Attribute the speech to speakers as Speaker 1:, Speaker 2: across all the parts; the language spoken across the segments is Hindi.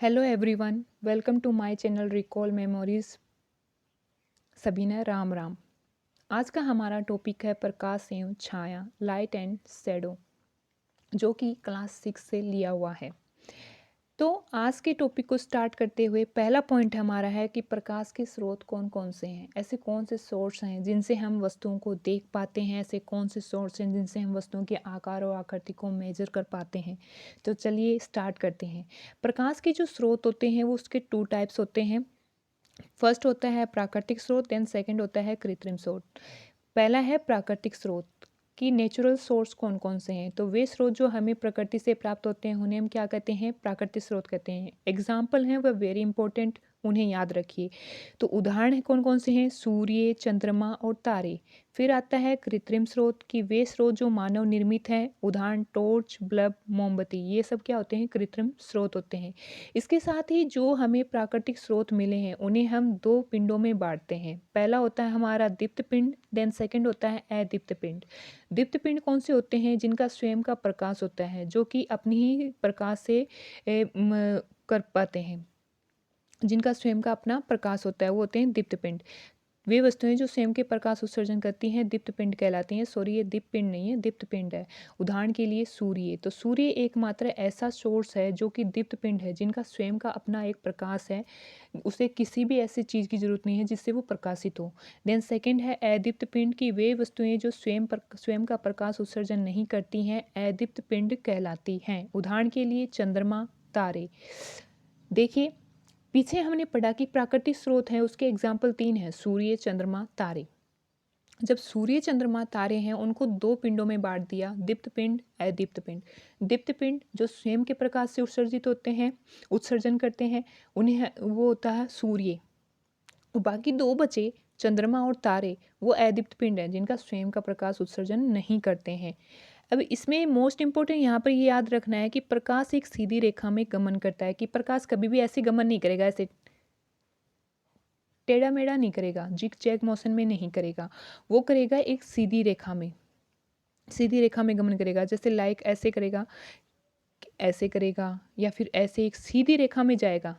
Speaker 1: Hello everyone, welcome to my channel recall memories. सबीना राम राम। आज का हमारा टॉपिक है प्रकाश एवं छाया, लाइट एंड शैडो, जो कि क्लास 6 से लिया हुआ है। तो आज के टॉपिक को स्टार्ट करते हुए पहला पॉइंट हमारा है कि प्रकाश के स्रोत कौन कौन से हैं। ऐसे कौन से सोर्स हैं जिनसे हम वस्तुओं को देख पाते हैं, ऐसे कौन से सोर्स हैं जिनसे हम वस्तुओं के आकार और आकृति को मेजर कर पाते हैं। तो चलिए स्टार्ट करते हैं। प्रकाश के जो स्रोत होते हैं वो उसके टू टाइप्स होते हैं। फर्स्ट होता है प्राकृतिक स्रोत, देन सेकंड होता है कृत्रिम स्रोत। पहला है प्राकृतिक स्रोत कि नेचुरल सोर्स कौन कौन से हैं। तो वे स्रोत जो हमें प्रकृति से प्राप्त होते हैं उन्हें हम क्या कहते हैं, प्राकृतिक स्रोत कहते हैं। एग्जाम्पल हैं वह वेरी इंपॉर्टेंट, उन्हें याद रखिए। तो उदाहरण है कौन कौन से हैं, सूर्य, चंद्रमा और तारे। फिर आता है कृत्रिम स्रोत कि वे स्रोत जो मानव निर्मित हैं, उदाहरण टॉर्च, बल्ब, मोमबत्ती, ये सब क्या होते हैं, कृत्रिम स्रोत होते हैं। इसके साथ ही जो हमें प्राकृतिक स्रोत मिले हैं उन्हें हम दो पिंडों में बांटते हैं। पहला होता है हमारा दीप्त पिंड, देन सेकंड होता है अदीप्त पिंड। दीप्त पिंड कौन से होते हैं, जिनका स्वयं का प्रकाश होता है, जो कि अपनी ही प्रकाश से कर पाते हैं, जिनका स्वयं का अपना प्रकाश होता है, वो होते हैं दीप्त पिंड। वे वस्तुएं जो स्वयं के प्रकाश उत्सर्जन करती हैं दीप्त पिंड कहलाती हैं। सॉरी, ये दीप्त पिंड नहीं है, दीप्त पिंड है। उदाहरण के लिए सूर्य। तो सूर्य एकमात्र ऐसा सोर्स है जो कि दीप्त पिंड है, जिनका स्वयं का अपना एक प्रकाश है। उसे किसी भी ऐसी चीज़ की जरूरत नहीं है जिससे वो प्रकाशित हो। देन सेकंड है अदीप्त पिंड की वे वस्तुएं जो स्वयं का प्रकाश उत्सर्जन नहीं करती हैं, अदीप्त पिंड कहलाती हैं। उदाहरण के लिए चंद्रमा, तारे। देखिए, पीछे हमने पढ़ा कि प्राकृतिक स्रोत हैं, उसके एग्जाम्पल तीन हैं, सूर्य, चंद्रमा, तारे। जब सूर्य, चंद्रमा, तारे हैं उनको दो पिंडों में बांट दिया, दीप्त पिंड, अदीप्त पिंड। दीप्त पिंड जो स्वयं के प्रकाश से उत्सर्जित होते हैं, उत्सर्जन करते हैं, उन्हें वो होता है सूर्य। बाकी दो बचे, चंद्रमा और तारे, वो अदीप्त पिंड हैं जिनका स्वयं का प्रकाश उत्सर्जन नहीं करते हैं। अब इसमें मोस्ट इंपॉर्टेंट यहाँ पर ये याद रखना है कि प्रकाश एक सीधी रेखा में गमन करता है, कि प्रकाश कभी भी ऐसे गमन नहीं करेगा, ऐसे टेढ़ा मेढ़ा नहीं करेगा, जिग जैग मोशन में नहीं करेगा। वो करेगा एक सीधी रेखा में, सीधी रेखा में गमन करेगा। जैसे लाइक ऐसे करेगा, ऐसे करेगा, या फिर ऐसे एक सीधी रेखा में जाएगा।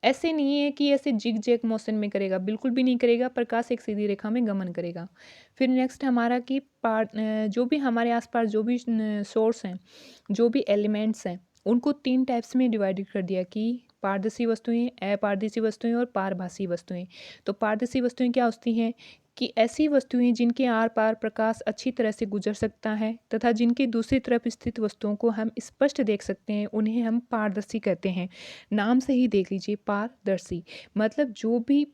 Speaker 1: ऐसे नहीं है कि ऐसे जिग जैग मोशन में करेगा, बिल्कुल भी नहीं करेगा। प्रकाश एक सीधी रेखा में गमन करेगा। फिर नेक्स्ट हमारा कि जो भी हमारे आसपास जो भी सोर्स हैं, जो भी एलिमेंट्स हैं, उनको तीन टाइप्स में डिवाइडेड कर दिया कि पारदर्शी वस्तुएं, अपारदर्शी वस्तुएं और पारभासी वस्तुएं। तो पारदर्शी वस्तुएं क्या होती हैं कि ऐसी वस्तुएं जिनके आर पार प्रकाश अच्छी तरह से गुजर सकता है तथा जिनकी दूसरी तरफ स्थित वस्तुओं को हम स्पष्ट देख सकते हैं, उन्हें हम पारदर्शी कहते हैं। नाम से ही देख लीजिए, पारदर्शी मतलब जो भी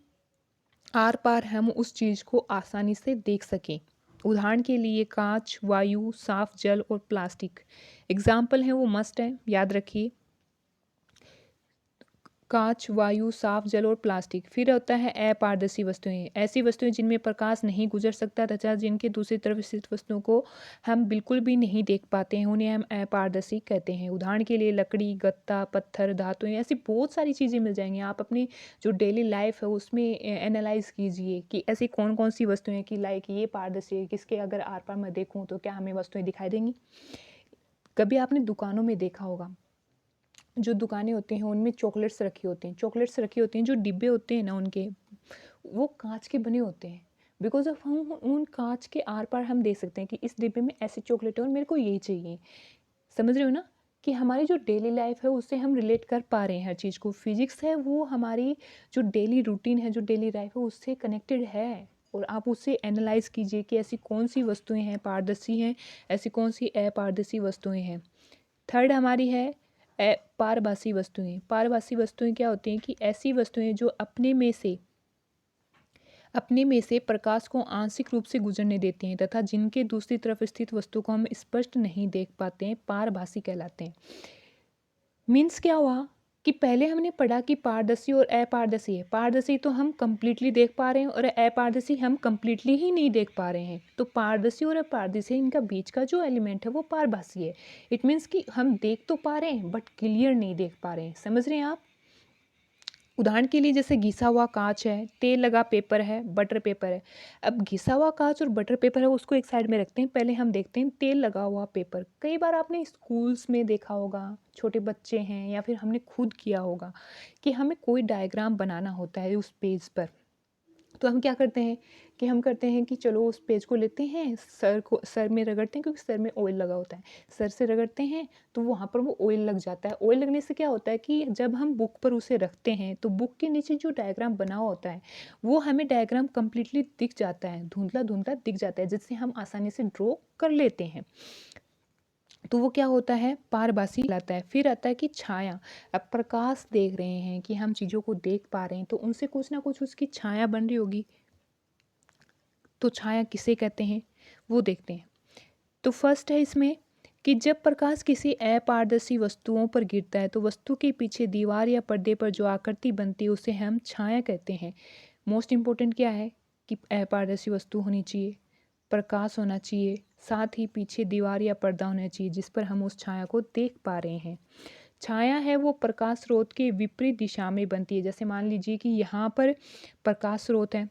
Speaker 1: आर पार हम उस चीज़ को आसानी से देख सकें। उदाहरण के लिए कांच, वायु, साफ जल और प्लास्टिक एग्जाम्पल हैं, वो मस्ट है, याद रखिए। कांच, वायु, साफ जल और प्लास्टिक। फिर होता है अपारदर्शी वस्तुएं, ऐसी वस्तुएं जिनमें प्रकाश नहीं गुजर सकता तथा जिनके दूसरी तरफ स्थित वस्तुओं को हम बिल्कुल भी नहीं देख पाते हैं, उन्हें हम अपारदर्शी कहते हैं। उदाहरण के लिए लकड़ी, गत्ता, पत्थर, धातुएं, ऐसी बहुत सारी चीज़ें मिल जाएंगी। आप अपनी जो डेली लाइफ है उसमें एनालाइज कीजिए कि ऐसी कौन कौन सी वस्तुएं कि लाइक ये पारदर्शी है, किसके अगर आर पार मैं देखूँ तो क्या हमें वस्तुएं दिखाई देंगी। कभी आपने दुकानों में देखा होगा, जो दुकानें होती हैं उनमें चॉकलेट्स रखी होती हैं, चॉकलेट्स रखी होती हैं, जो डिब्बे होते हैं ना उनके, वो कांच के बने होते हैं। बिकॉज ऑफ हम उन कांच के आर पार हम देख सकते हैं कि इस डिब्बे में ऐसी चॉकलेट है और मेरे को यही चाहिए। समझ रहे हो ना कि हमारी जो डेली लाइफ है उससे हम रिलेट कर पा रहे हैं हर चीज़ को। फिजिक्स है वो हमारी जो डेली रूटीन है, जो डेली लाइफ है उससे कनेक्टेड है। और आप उससे एनालाइज कीजिए कि ऐसी कौन सी वस्तुएं हैं पारदर्शी हैं, ऐसी कौन सी अपारदर्शी वस्तुएं हैं। थर्ड हमारी है पारभासी वस्तुएं। पारभासी वस्तुएं क्या होती हैं कि ऐसी वस्तुएं जो अपने में से प्रकाश को आंशिक रूप से गुजरने देती हैं तथा जिनके दूसरी तरफ स्थित वस्तु को हम स्पष्ट नहीं देख पाते हैं, पारभासी कहलाते हैं। मीन्स क्या हुआ कि पहले हमने पढ़ा कि पारदर्शी और अपारदर्शी है। पारदर्शी तो हम कंप्लीटली देख पा रहे हैं और अपारदर्शी हम कंप्लीटली ही नहीं देख पा रहे हैं। तो पारदर्शी और अपारदर्शी इनका बीच का जो एलिमेंट है वो पारभासी है। इट मीन्स कि हम देख तो पा रहे हैं बट क्लियर नहीं देख पा रहे हैं। समझ रहे हैं आप। उदाहरण के लिए जैसे घिसा हुआ कांच है, तेल लगा पेपर है, बटर पेपर है। अब घिसा हुआ कांच और बटर पेपर है उसको एक साइड में रखते हैं, पहले हम देखते हैं तेल लगा हुआ पेपर। कई बार आपने स्कूल्स में देखा होगा, छोटे बच्चे हैं या फिर हमने खुद किया होगा कि हमें कोई डायग्राम बनाना होता है उस पेज पर। तो हम क्या करते हैं कि हम करते हैं कि चलो उस पेज को लेते हैं, सर में रगड़ते हैं क्योंकि सर में ऑयल लगा होता है। सर से रगड़ते हैं तो वहाँ पर वो ऑयल लग जाता है। ऑयल लगने से क्या होता है कि जब हम बुक पर उसे रखते हैं तो बुक के नीचे जो डायग्राम बना हुआ होता है वो हमें डायग्राम कंप्लीटली दिख जाता है, धुंधला धुंधला दिख जाता है, जिससे हम आसानी से ड्रॉ कर लेते हैं। तो वो क्या होता है, पारभासी लाता है। फिर आता है कि छाया। अब प्रकाश देख रहे हैं कि हम चीज़ों को देख पा रहे हैं तो उनसे कुछ ना कुछ उसकी छाया बन रही होगी। तो छाया किसे कहते हैं वो देखते हैं। तो फर्स्ट है इसमें कि जब प्रकाश किसी अपारदर्शी वस्तुओं पर गिरता है तो वस्तु के पीछे दीवार या पर्दे पर जो आकृति बनती है उसे हम छाया कहते हैं। मोस्ट इम्पोर्टेंट क्या है कि अपारदर्शी वस्तु होनी चाहिए, प्रकाश होना चाहिए, साथ ही पीछे दीवार या पर्दा होना चाहिए जिस पर हम उस छाया को देख पा रहे हैं। छाया है वो प्रकाश स्रोत के विपरीत दिशा में बनती है। जैसे मान लीजिए कि यहाँ पर प्रकाश स्रोत है,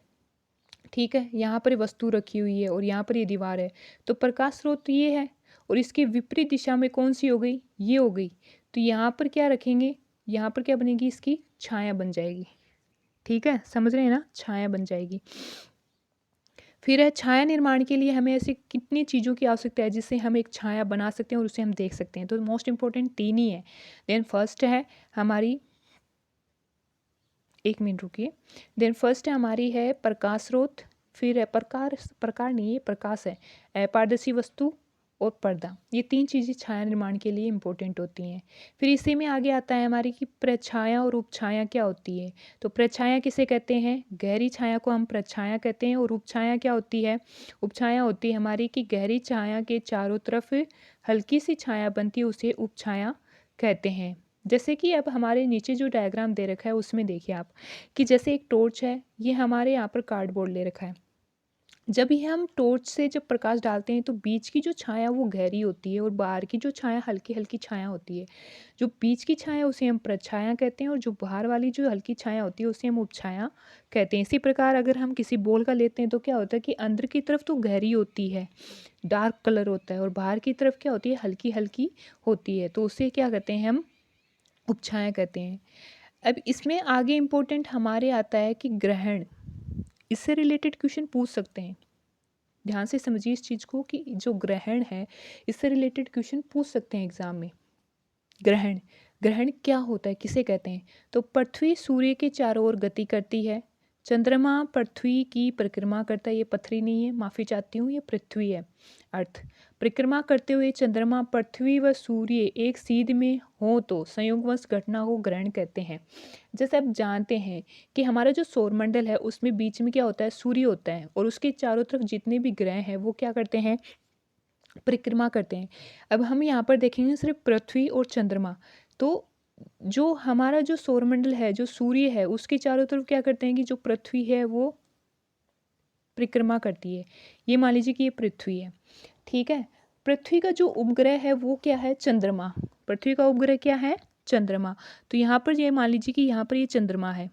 Speaker 1: ठीक है, यहाँ पर वस्तु रखी हुई है और यहाँ पर ये दीवार है, तो प्रकाश स्रोत ये है और इसके विपरीत दिशा में कौन सी हो गई, ये हो गई। तो यहाँ पर क्या रखेंगे, यहाँ पर क्या बनेगी, इसकी छाया बन जाएगी। ठीक है, समझ रहे हैं ना, छाया बन जाएगी। फिर है छाया निर्माण के लिए हमें ऐसी कितनी चीज़ों की आवश्यकता है जिससे हम एक छाया बना सकते हैं और उसे हम देख सकते हैं। तो मोस्ट इम्पोर्टेंट तीन ही है। देन फर्स्ट है हमारी, एक मिनट रुकिए। देन फर्स्ट है हमारी है प्रकाश स्रोत, फिर है प्रकार, प्रकार नहीं, ये प्रकाश है, अपारदर्शी वस्तु और पर्दा। ये तीन चीज़ें छाया निर्माण के लिए इंपॉर्टेंट होती हैं। फिर इसी में आगे आता है हमारी कि प्रछाया और उपछाया क्या होती है। तो प्रछाया किसे कहते हैं, गहरी छाया को हम प्रछाया कहते हैं। और उपछाया क्या होती है, उपछाया होती है हमारी कि गहरी छाया के चारों तरफ हल्की सी छाया बनती है, उसे उपछाया कहते हैं। जैसे कि अब हमारे नीचे जो डायग्राम दे रखा है उसमें देखिए आप कि जैसे एक टॉर्च है, ये हमारे यहाँ पर कार्डबोर्ड ले रखा है। जब ये हम टॉर्च से जब प्रकाश डालते हैं तो बीच की जो छाया वो गहरी होती है और बाहर की जो छाया हल्की हल्की छाया होती है। जो बीच की छाया उसे हम प्रछाया कहते हैं और जो बाहर वाली जो हल्की छाया होती है उसे हम उपछाया कहते हैं। इसी प्रकार अगर हम किसी बॉल का लेते हैं तो क्या होता है कि अंदर की तरफ तो गहरी होती है, डार्क कलर होता है, और बाहर की तरफ क्या होती है, हल्की हल्की होती है, तो उसे क्या कहते हैं हम, उपछाया कहते हैं। अब इसमें आगे इम्पोर्टेंट हमारे आता है कि ग्रहण, इससे रिलेटेड क्वेश्चन पूछ सकते हैं। ध्यान से समझिए इस चीज़ को कि जो ग्रहण है इससे रिलेटेड क्वेश्चन पूछ सकते हैं एग्जाम में। ग्रहण, ग्रहण क्या होता है, किसे कहते हैं। तो पृथ्वी सूर्य के चारों ओर गति करती है, चंद्रमा पृथ्वी की परिक्रमा करता है, ये पृथ्वी नहीं है, माफ़ी चाहती हूँ, ये पृथ्वी है। अर्थ, परिक्रमा करते हुए चंद्रमा पृथ्वी व सूर्य एक सीध में हो तो संयोगवश घटना को ग्रहण कहते हैं। जैसे आप जानते हैं कि हमारा जो सौरमंडल है उसमें बीच में क्या होता है, सूर्य होता है, और उसके चारों तरफ जितने भी ग्रह हैं वो क्या करते हैं, परिक्रमा करते हैं। अब हम यहाँ पर देखेंगे सिर्फ पृथ्वी और चंद्रमा। तो जो हमारा जो सौरमंडल है, जो सूर्य है, उसके चारों तरफ क्या करते हैं कि जो पृथ्वी है वो परिक्रमा करती है। ये मान लीजिए कि ये पृथ्वी है, ठीक है। पृथ्वी का जो उपग्रह है वो क्या है, चंद्रमा। पृथ्वी का उपग्रह क्या है, चंद्रमा। तो यहाँ पर ये मान लीजिए कि यहाँ पर ये चंद्रमा है।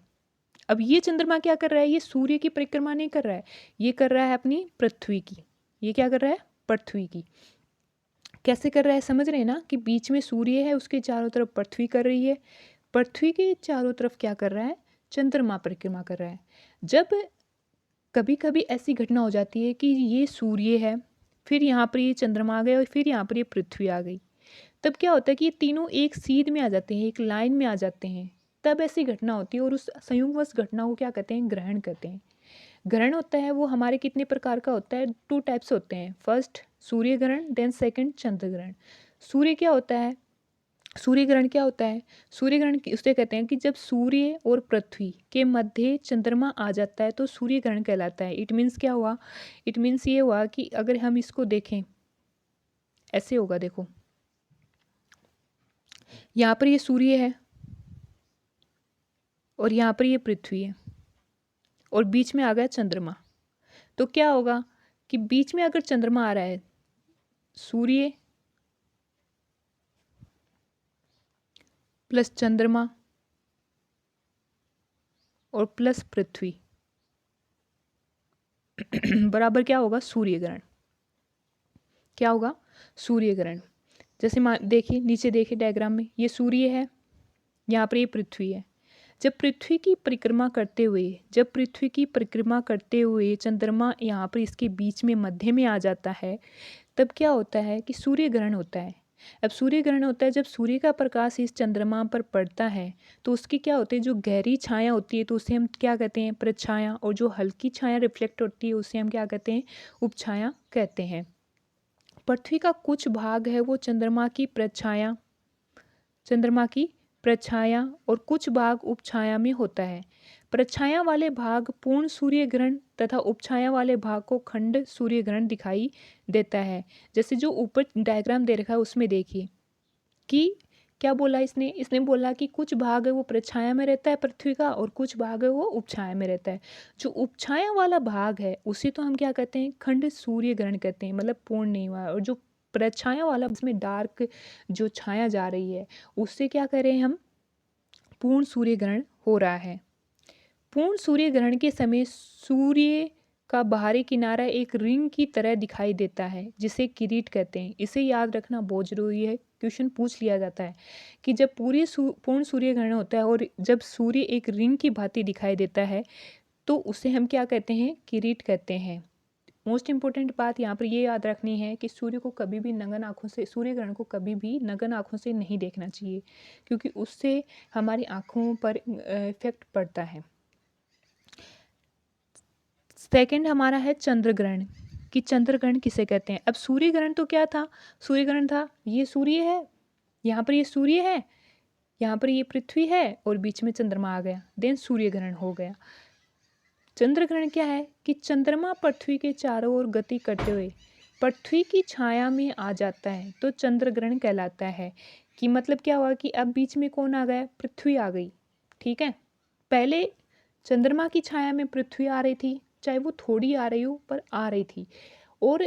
Speaker 1: अब ये चंद्रमा क्या कर रहा है, ये सूर्य की परिक्रमा नहीं कर रहा है, ये कर रहा है अपनी पृथ्वी की। ये क्या कर रहा है, पृथ्वी की। कैसे कर रहा है, समझ रहे हैं ना, कि बीच में सूर्य है, उसके चारों तरफ पृथ्वी कर रही है, पृथ्वी के चारों तरफ क्या कर रहा है, चंद्रमा परिक्रमा कर रहा है। जब कभी कभी ऐसी घटना हो जाती है कि ये सूर्य है, फिर यहाँ पर ये चंद्रमा आ गया और फिर यहाँ पर ये पृथ्वी आ गई, तब क्या होता है कि ये तीनों एक सीध में आ जाते हैं, एक लाइन में आ जाते हैं, तब ऐसी घटना होती है और उस संयोगवश घटना को क्या कहते हैं, ग्रहण कहते हैं। ग्रहण होता है वो हमारे कितने प्रकार का होता है, टू टाइप्स होते हैं। फर्स्ट सूर्य ग्रहण, देन सेकंड चंद्र ग्रहण। सूर्य क्या होता है, सूर्य ग्रहण क्या होता है, सूर्य ग्रहण उसे कहते हैं कि जब सूर्य और पृथ्वी के मध्य चंद्रमा आ जाता है तो सूर्य ग्रहण कहलाता है। इट मीन्स क्या हुआ, इट मीन्स ये हुआ कि अगर हम इसको देखें ऐसे होगा, देखो यहाँ पर ये सूर्य है और यहाँ पर ये पृथ्वी है और बीच में आ गया चंद्रमा। तो क्या होगा कि बीच में अगर चंद्रमा आ रहा है, सूर्य प्लस चंद्रमा और प्लस पृथ्वी बराबर क्या होगा, सूर्य ग्रहण। क्या होगा, सूर्य ग्रहण। जैसे देखिए नीचे देखिए डायग्राम में, ये सूर्य है, यहाँ पर ये पृथ्वी है। जब पृथ्वी की परिक्रमा करते हुए चंद्रमा यहाँ पर इसके बीच में मध्य में आ जाता है, तब क्या होता है कि सूर्य ग्रहण होता है। अब सूर्य ग्रहण होता है जब सूर्य का प्रकाश इस चंद्रमा पर पड़ता है, तो उसकी क्या होती है, जो गहरी छाया होती है तो उसे हम क्या कहते हैं, प्रछाया, और जो हल्की छाया रिफ्लेक्ट होती है उसे हम क्या कहते हैं, उपछाया कहते हैं। पृथ्वी का कुछ भाग है वो चंद्रमा की प्रछाया और कुछ भाग उपछाया में होता है। प्रछाया वाले भाग पूर्ण सूर्य ग्रहण तथा उपछाया वाले भाग को खंड सूर्य ग्रहण दिखाई देता है। जैसे जो ऊपर डायग्राम दे रखा है उसमें देखिए कि क्या बोला इसने बोला कि कुछ भाग है वो प्रछाया में रहता है पृथ्वी का, और कुछ भाग है वो उपछाया में रहता है। जो उपछाया वाला भाग है उसे तो हम क्या कहते हैं, खंड सूर्य ग्रहण कहते हैं, मतलब पूर्ण नहीं हुआ। और जो प्रछाया वाला, इसमें डार्क जो छाया जा रही है, उससे क्या करें हम, पूर्ण सूर्य ग्रहण हो रहा है। पूर्ण सूर्य ग्रहण के समय सूर्य का बाहरी किनारा एक रिंग की तरह दिखाई देता है जिसे किरीट कहते हैं। इसे याद रखना बहुत जरूरी है, क्वेश्चन पूछ लिया जाता है कि जब पूर्ण सूर्य ग्रहण होता है और जब सूर्य एक रिंग की भांति दिखाई देता है तो उसे हम क्या कहते हैं, किरीट कहते हैं। मोस्ट इंपॉर्टेंट बात यहाँ पर ये याद रखनी है कि सूर्य ग्रहण को कभी भी नग्न आँखों से नहीं देखना चाहिए, क्योंकि उससे हमारी आँखों पर इफेक्ट पड़ता है। सेकंड हमारा है चंद्र ग्रहण, कि चंद्र ग्रहण किसे कहते हैं। अब सूर्य ग्रहण तो क्या था, सूर्य ग्रहण था, ये सूर्य है, यहाँ पर ये सूर्य है, यहाँ पर ये पृथ्वी है और बीच में चंद्रमा आ गया, देन सूर्य ग्रहण हो गया। चंद्र ग्रहण क्या है कि चंद्रमा पृथ्वी के चारों ओर गति करते हुए पृथ्वी की छाया में आ जाता है तो चंद्र ग्रहण कहलाता है। कि मतलब क्या हुआ कि अब बीच में कौन आ गया, पृथ्वी आ गई। ठीक है, पहले चंद्रमा की छाया में पृथ्वी आ रही थी, चाहे वो थोड़ी आ रही हो पर आ रही थी। और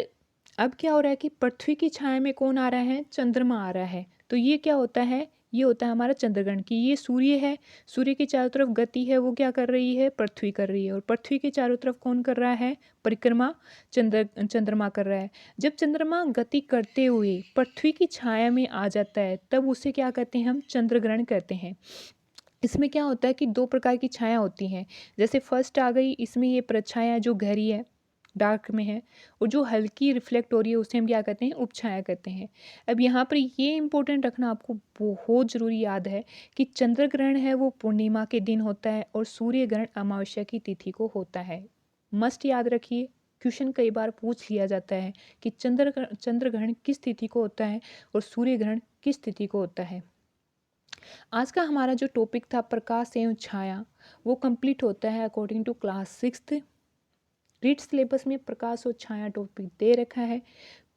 Speaker 1: अब क्या हो रहा है कि पृथ्वी की छाया में कौन आ रहा है, चंद्रमा आ रहा है। तो ये क्या होता है, ये होता है हमारा चंद्रग्रहण। की ये सूर्य है, सूर्य के चारों तरफ गति है, वो क्या कर रही है, पृथ्वी कर रही है, और पृथ्वी के चारों तरफ कौन कर रहा है, परिक्रमा, चंद्रमा कर रहा है। जब चंद्रमा गति करते हुए पृथ्वी की छाया में आ जाता है तब उसे क्या कहते हैं, हम चंद्रग्रहण कहते हैं। इसमें क्या होता है कि दो प्रकार की छाया होती हैं। जैसे फर्स्ट आ गई, इसमें ये प्रछाया जो गहरी है, डार्क में है, और जो हल्की रिफ्लेक्ट हो रही है उसे हम क्या कहते हैं, उपछाया कहते हैं। अब यहाँ पर ये इंपॉर्टेंट रखना आपको बहुत ज़रूरी याद है कि चंद्र ग्रहण है वो पूर्णिमा के दिन होता है और सूर्य ग्रहण अमावस्या की तिथि को होता है। मस्ट याद रखिए, क्वेश्चन कई बार पूछ लिया जाता है कि चंद्र ग्रहण किस तिथि को होता है और सूर्य ग्रहण किस तिथि को होता है। आज का हमारा जो टॉपिक था प्रकाश एवं छाया, वो कंप्लीट होता है according to class 6th। Read syllabus में प्रकाश और छाया टॉपिक दे रखा है।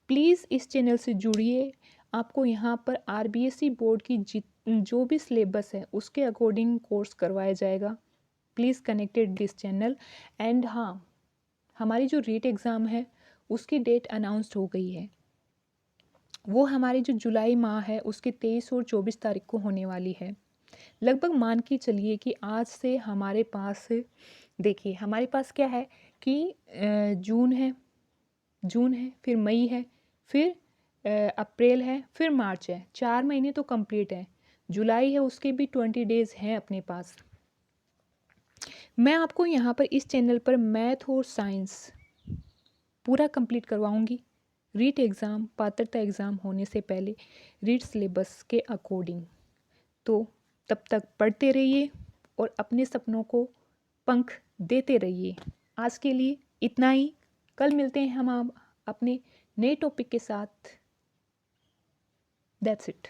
Speaker 1: प्लीज़ इस चैनल से जुड़िए, आपको यहाँ पर आरबीएसई बोर्ड की जो भी सिलेबस है उसके अकॉर्डिंग कोर्स करवाया जाएगा। Please connected this channel. And हाँ, हमारी जो रीट एग्ज़ाम है उसकी डेट अनाउंस्ड हो गई है। वो हमारी जो जुलाई माह है उसके 23 और 24 तारीख को होने वाली है। लगभग मान के चलिए कि आज से हमारे पास, देखिए हमारे पास क्या है कि जून है, फिर मई है, फिर अप्रैल है, फिर मार्च है, 4 महीने तो कंप्लीट है। जुलाई है, उसके भी 20 डेज़ हैं अपने पास। मैं आपको यहाँ पर इस चैनल पर मैथ और साइंस पूरा कंप्लीट करवाऊँगी। रीट एग्ज़ाम, पात्रता एग्ज़ाम होने से पहले रीट सिलेबस के अकॉर्डिंग। तो तब तक पढ़ते रहिए और अपने सपनों को पंख देते रहिए। आज के लिए इतना ही, कल मिलते हैं हम अपने नए टॉपिक के साथ। That's it.